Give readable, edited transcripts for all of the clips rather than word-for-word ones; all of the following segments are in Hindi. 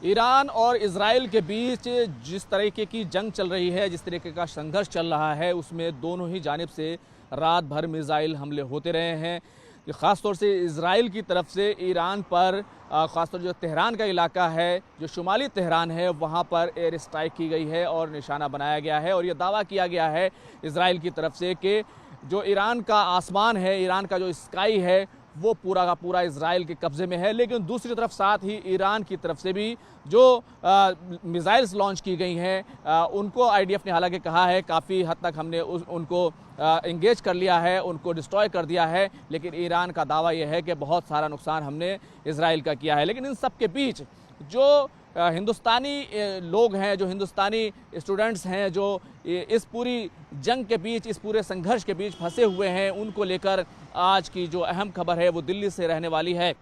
ईरान और इजराइल के बीच जिस तरीके की जंग चल रही है, जिस तरीके का संघर्ष चल रहा है, उसमें दोनों ही जानिब से रात भर मिसाइल हमले होते रहे हैं। ख़ासतौर से इजराइल की तरफ से ईरान पर ख़ासतौर जो तेहरान का इलाका है, जो शुमाली तेहरान है, वहाँ पर एयर स्ट्राइक की गई है और निशाना बनाया गया है। और ये दावा किया गया है इजराइल की तरफ से कि जो ईरान का आसमान है, ईरान का जो स्काई है, वो पूरा का पूरा इजराइल के कब्ज़े में है। लेकिन दूसरी तरफ साथ ही ईरान की तरफ से भी जो मिसाइल्स लॉन्च की गई हैं, उनको आईडीएफ ने हालांकि कहा है काफ़ी हद तक हमने उनको इंगेज कर लिया है, उनको डिस्ट्रॉय कर दिया है। लेकिन ईरान का दावा यह है कि बहुत सारा नुकसान हमने इजराइल का किया है। लेकिन इन सब के बीच जो हिंदुस्तानी लोग हैं, जो हिंदुस्तानी स्टूडेंट्स हैं, जो इस पूरी जंग के बीच, इस पूरे संघर्ष के बीच फंसे हुए हैं, उनको लेकर आज की जो अहम खबर है वो दिल्ली से रहने वाली है।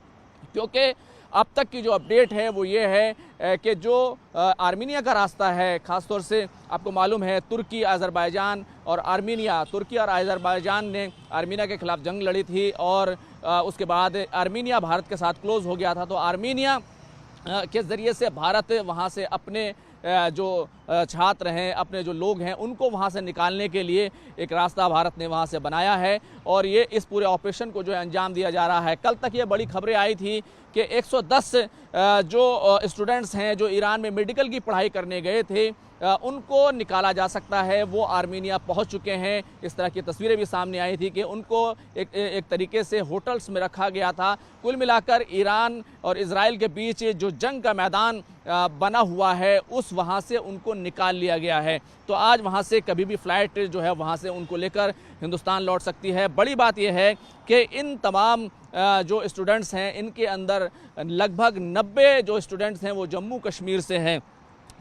क्योंकि अब तक की जो अपडेट है वो ये है कि जो आर्मीनिया का रास्ता है, ख़ासतौर से आपको मालूम है तुर्की, अज़रबैजान और आर्मीनिया, तुर्की और अज़रबैजान ने आर्मीनिया के खिलाफ जंग लड़ी थी और उसके बाद आर्मीनिया भारत के साथ क्लोज़ हो गया था। तो आर्मीनिया के ज़रिए से भारत वहाँ से अपने जो छात्र हैं, अपने जो लोग हैं, उनको वहाँ से निकालने के लिए एक रास्ता भारत ने वहाँ से बनाया है और ये इस पूरे ऑपरेशन को जो है अंजाम दिया जा रहा है। कल तक ये बड़ी खबरें आई थी कि 110 जो स्टूडेंट्स हैं जो ईरान में मेडिकल की पढ़ाई करने गए थे, उनको निकाला जा सकता है। वो आर्मीनिया पहुंच चुके हैं। इस तरह की तस्वीरें भी सामने आई थी कि उनको एक तरीके से होटल्स में रखा गया था। कुल मिलाकर ईरान और इजराइल के बीच जो जंग का मैदान बना हुआ है, उस वहाँ से उनको निकाल लिया गया है। तो आज वहाँ से कभी भी फ़्लाइट जो है वहाँ से उनको लेकर हिंदुस्तान लौट सकती है। बड़ी बात यह है कि इन तमाम जो स्टूडेंट्स हैं, इनके अंदर लगभग 90 जो स्टूडेंट्स हैं वो जम्मू कश्मीर से हैं।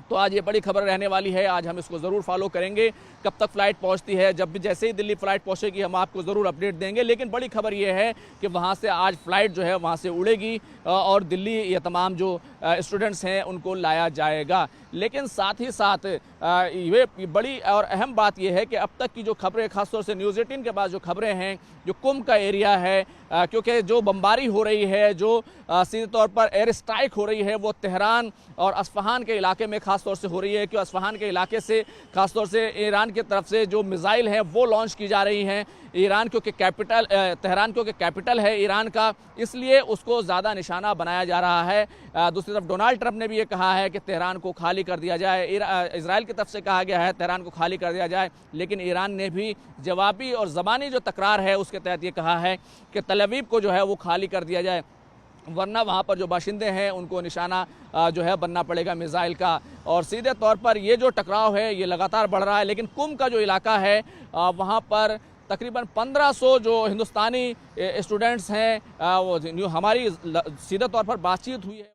तो आज ये बड़ी खबर रहने वाली है, आज हम इसको ज़रूर फॉलो करेंगे। कब तक फ़्लाइट पहुंचती है, जब भी जैसे ही दिल्ली फ़्लाइट पहुंचेगी हम आपको ज़रूर अपडेट देंगे। लेकिन बड़ी खबर ये है कि वहां से आज फ़्लाइट जो है वहां से उड़ेगी और दिल्ली ये तमाम जो स्टूडेंट्स हैं उनको लाया जाएगा। लेकिन साथ ही साथ ये बड़ी और अहम बात यह है कि अब तक की जो खबरें, खासतौर से न्यूज़ 18 के बाद जो खबरें हैं, जो कुंभ का एरिया है, क्योंकि जो बमबारी हो रही है, जो सीधे तौर पर एयर स्ट्राइक हो रही है, वो तेहरान और अस्फ़हान के इलाके में ख़ासतौर से हो रही है। क्योंकि अस्फ़हान के इलाके से ख़ासतौर से ईरान की तरफ से जो मिसाइल हैं वो लॉन्च की जा रही हैं। ईरान क्योंकि कैपिटल, तेहरान क्योंकि कैपिटल है ईरान का, इसलिए उसको ज़्यादा निशाना बनाया जा रहा है। दूसरी तरफ डोनाल्ड ट्रंप ने भी ये कहा है कि तेहरान को खाली कर दिया जाए। इजराइल की तरफ से कहा गया है तेहरान को खाली कर दिया जाए। लेकिन ईरान ने भी जवाबी और ज़बानी जो तकरार है उसके तहत ये कहा है कि तल अवीव को जो है वो खाली कर दिया जाए, वरना वहाँ पर जो बाशिंदे हैं उनको निशाना जो है बनना पड़ेगा मिसाइल का। और सीधे तौर पर ये जो टकराव है ये लगातार बढ़ रहा है। लेकिन कुंभ का जो इलाका है वहाँ पर तकरीबन 1500 जो हिंदुस्तानी स्टूडेंट्स हैं, वो हमारी सीधे तौर पर बातचीत हुई है।